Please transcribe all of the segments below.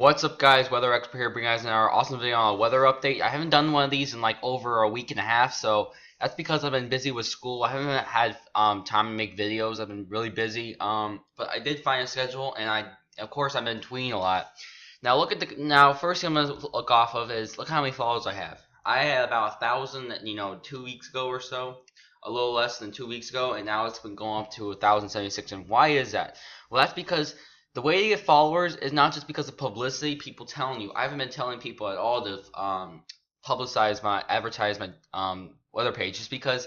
What's up, guys? Weather Expert here, bringing you guys another awesome video on a weather update. I haven't done one of these in like over a week and a half, so that's because I've been busy with school. I haven't had time to make videos. I've been really busy. But I did find a schedule, and of course, I've been tweeting a lot. Now look at first thing I'm gonna look off of is look how many followers I have. I had about 1,000, 2 weeks ago or so, a little less than 2 weeks ago, and now it's been going up to 1,076. And why is that? Well, that's because the way to get followers is not just because of publicity, people telling you. I haven't been telling people at all to advertise my weather page, just because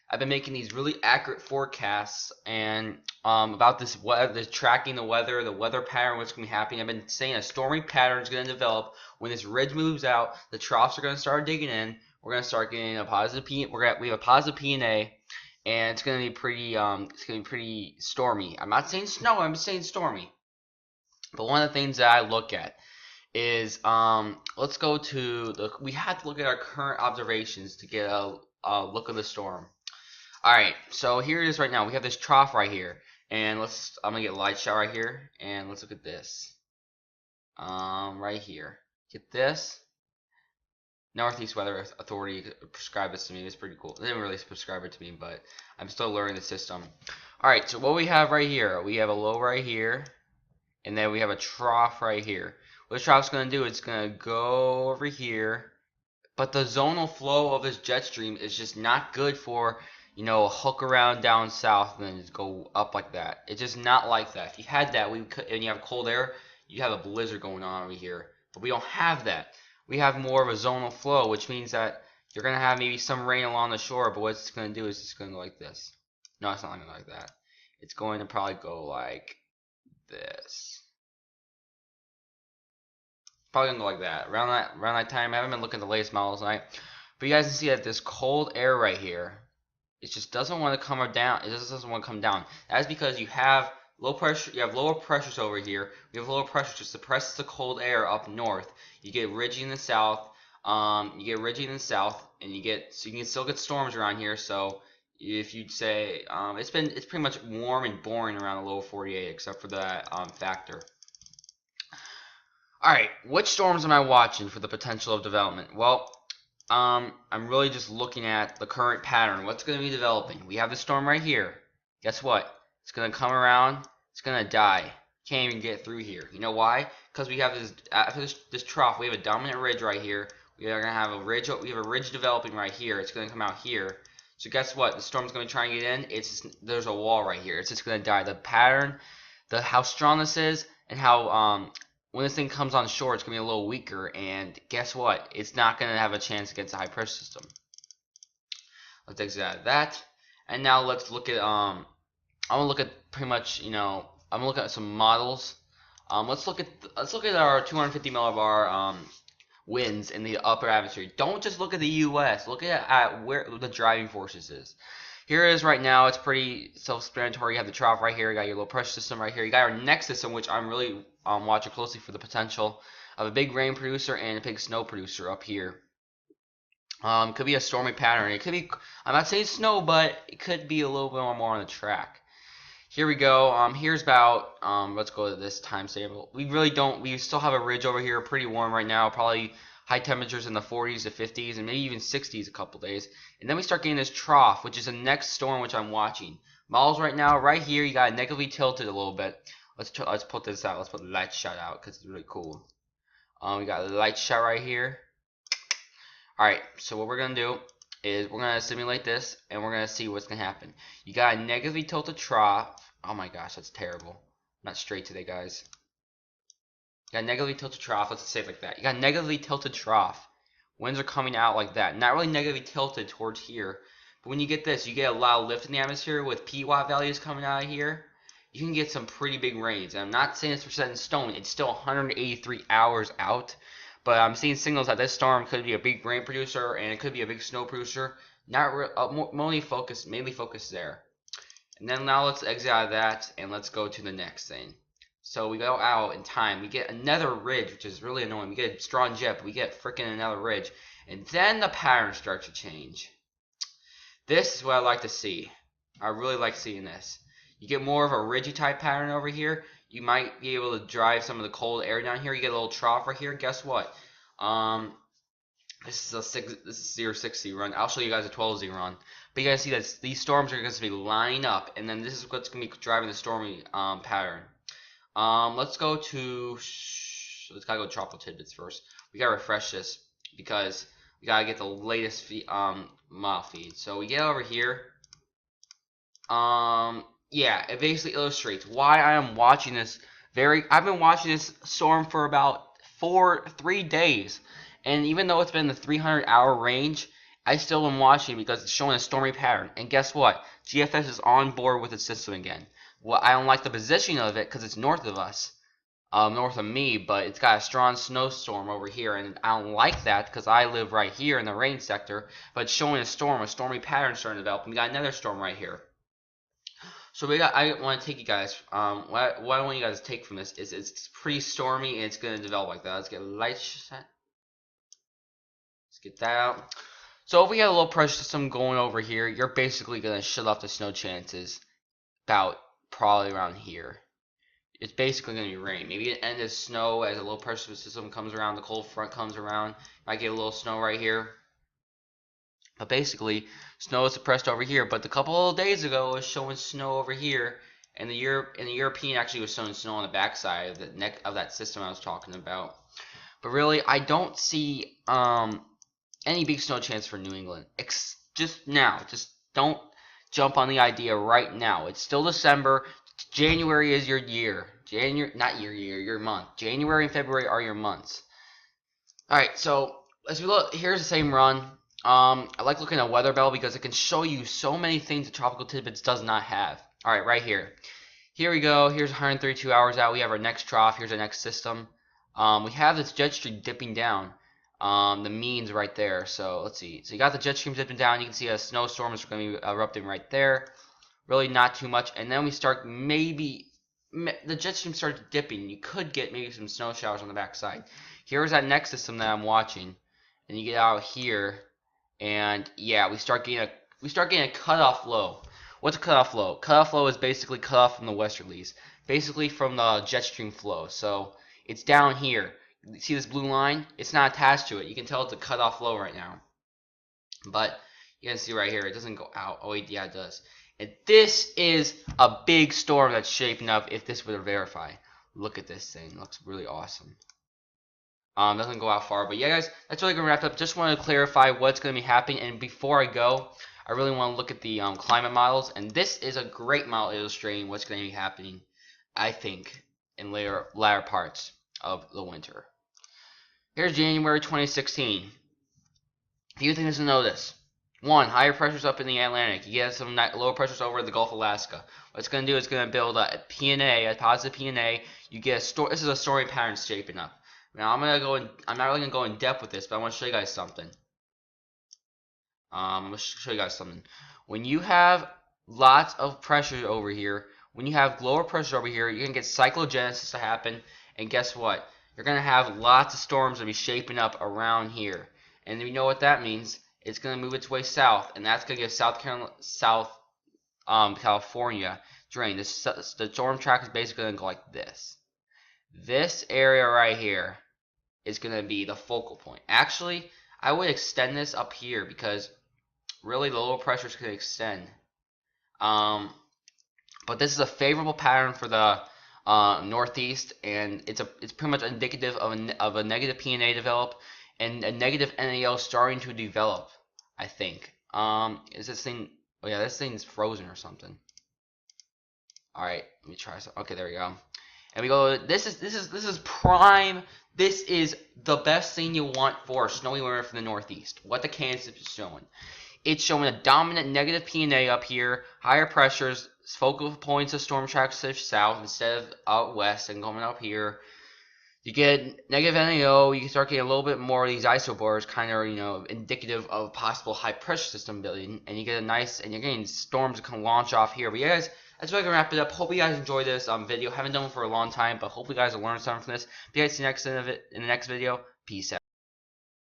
I've been making these really accurate forecasts and about this weather, tracking the weather pattern, what's going to be happening. I've been saying a stormy pattern is going to develop when this ridge moves out. The troughs are going to start digging in. We're going to start getting a positive P. We have a positive P&A, and it's going to be pretty stormy. I'm not saying snow. I'm saying stormy. But one of the things that I look at is let's go to we have to look at our current observations to get a look of the storm. All right, so here it is right now. We have this trough right here, and I'm gonna get a light shot right here, and let's look at this. Right here, get this. Northeast Weather Authority prescribed this to me. It's pretty cool. They didn't really prescribe it to me, but I'm still learning the system. All right, so what we have right here, we have a low right here. And then we have a trough right here. What the trough's going to do, it's going to go over here. But the zonal flow of this jet stream is just not good for, hook around down south and then just go up like that. It's just not like that. If you had that, and you have cold air, you have a blizzard going on over here. But we don't have that. We have more of a zonal flow, which means that you're going to have maybe some rain along the shore. But what it's going to do is it's going to go like this. No, it's not going to go like that. It's going to probably go like this. Probably gonna go like that. Around that time, I haven't been looking at the latest models tonight, but you guys can see that this cold air right here, it just doesn't want to come down. It just doesn't want to come down. That's because you have low pressure. You have lower pressures over here. We have lower pressure to suppress the cold air up north. You get ridgy in the south. And you can still get storms around here. So if you'd say it's pretty much warm and boring around the lower 48, except for that factor. Alright, which storms am I watching for the potential of development? Well, I'm really just looking at the current pattern. What's going to be developing? We have the storm right here. Guess what? It's going to come around. It's going to die. Can't even get through here. You know why? Because we have this trough. We have a dominant ridge right here. We are going to have a ridge. We have a ridge developing right here. It's going to come out here. So guess what? The storm's going to try and get in. There's a wall right here. It's just going to die. The pattern, how strong this is, and how when this thing comes on shore, it's going to be a little weaker, and guess what? It's not going to have a chance against a high pressure system. Let's exit out of that, and now let's look at I'm gonna look at pretty much I'm gonna look at some models. Let's look at our 250 millibar winds in the upper atmosphere. Don't just look at the U.S. Look at where the driving forces is. Here it is right now. It's pretty self-explanatory. You have the trough right here. You got your low pressure system right here. You got our next system, which I'm really watching closely for the potential of a big rain producer and a big snow producer up here. Could be a stormy pattern. It could be. I'm not saying snow, but it could be a little bit more on the track. Here we go. Here's about. Let's go to this time sample. We still have a ridge over here, pretty warm right now. Probably high temperatures in the 40s to 50s and maybe even 60s a couple days. And then we start getting this trough, which is the next storm which I'm watching. Models right now, right here, you got it negatively tilted a little bit. Let's put this out. Let's put the light shot out because it's really cool. We got the light shot right here. Alright, so what we're going to do is we're going to simulate this and we're going to see what's going to happen. You got a negatively tilted trough. Oh my gosh, that's terrible. I'm not straight today, guys. You got negatively tilted trough. Let's say it like that. You got negatively tilted trough. Winds are coming out like that. Not really negatively tilted towards here. But when you get this, you get a lot of lift in the atmosphere with P-watt values coming out of here. You can get some pretty big rains. And I'm not saying it's set in stone. It's still 183 hours out. But I'm seeing signals that this storm could be a big rain producer and it could be a big snow producer. Mainly focused there. And then now let's exit out of that and let's go to the next thing. So we go out in time. We get another ridge, which is really annoying. We get a strong jet, but we get freaking another ridge. And then the pattern starts to change. This is what I like to see. I really like seeing this. You get more of a ridgy type pattern over here. You might be able to drive some of the cold air down here. You get a little trough right here. Guess what? This is 060 run. I'll show you guys a 12Z run. But you guys see that these storms are going to be lining up, and then this is what's going to be driving the stormy pattern. Let's go to. Let's gotta go to tropical tidbits first. We gotta refresh this because we gotta get the latest model feed. So we get over here. Yeah, it basically illustrates why I am watching this. I've been watching this storm for about 3 days, and even though it's been in the 300-hour range, I still am watching because it's showing a stormy pattern. And guess what? GFS is on board with its system again. Well, I don't like the position of it because it's north of us, north of me, but it's got a strong snowstorm over here, and I don't like that because I live right here in the rain sector. But it's showing a stormy pattern starting to develop, and we got another storm right here. So I want to take you guys. What I want you guys to take from this is it's pretty stormy and it's going to develop like that. Let's get light set. Let's get that out. So if we got a low pressure system going over here, you're basically going to shut off the snow chances about probably around here. It's basically going to be rain. Maybe an end of snow as a low pressure system comes around, the cold front comes around. Might get a little snow right here. But basically, snow is suppressed over here. But a couple of days ago, it was showing snow over here. And the European actually was showing snow on the backside of the neck of that system I was talking about. But really, I don't see any big snow chance for New England. Just now. Just don't jump on the idea right now. It's still December. January is your year. Not your year, your month. January and February are your months. Alright, so as we look, here's the same run. I like looking at Weather Bell because it can show you so many things that Tropical Tidbits does not have. Alright, right here. Here we go. Here's 132 hours out. We have our next trough. Here's our next system. We have this jet stream dipping down. The means right there. So let's see. So you got the jet stream dipping down. You can see a snowstorm is going to be erupting right there. Really not too much. And then we start the jet stream starts dipping. You could get maybe some snow showers on the backside. Here's that next system that I'm watching. And you get out here. And yeah, we start getting a cutoff low. What's a cutoff low? Cutoff low is basically cut off from the westerlies. Basically from the jet stream flow. So it's down here. See this blue line? It's not attached to it. You can tell it's a cutoff low right now. But you can see right here, it doesn't go out. Oh wait, yeah, it does. And this is a big storm that's shaping up if this were to verify. Look at this thing. It looks really awesome. Doesn't go out far. But yeah, guys, that's really going to wrap up. Just wanted to clarify what's going to be happening. And before I go, I really want to look at the climate models. And this is a great model illustrating what's going to be happening, I think, in later parts of the winter. Here's January 2016. A few things to notice. 1. Higher pressures up in the Atlantic. You get some lower pressures over the Gulf of Alaska. What it's going to do is going to build a PNA, a positive PNA. You get this is a stormy pattern shaping up. Now I'm not really going to go in depth with this, but I want to show you guys something. I'm going to show you guys something. When you have lots of pressure over here, when you have lower pressure over here, you're going to get cyclogenesis to happen. And guess what? You're going to have lots of storms that be shaping up around here. And you know what that means? It's going to move its way south, and that's going to give California drain. The storm track is basically going to go like this. This area right here is going to be the focal point. Actually, I would extend this up here because really the lower pressure is going to extend. But this is a favorable pattern for the northeast, and it's pretty much indicative of a negative PNA develop and a negative NAO starting to develop. I think. Is this thing? Oh yeah, this thing's frozen or something. All right, let me try some. Okay, there we go. And we go. This is prime. This is the best thing you want for a snowy winter from the northeast. What the Kansas is showing. It's showing a dominant negative PNA up here, higher pressures, focal points of storm tracks south instead of out west and coming up here. You get negative NAO, you can start getting a little bit more of these isobars, kind of, indicative of possible high pressure system building, and you get and you're getting storms that can launch off here. But yeah, guys, that's really gonna wrap it up. Hope you guys enjoyed this video. Haven't done it for a long time, but hope you guys will learn something from this. If you guys see in the next video, peace out.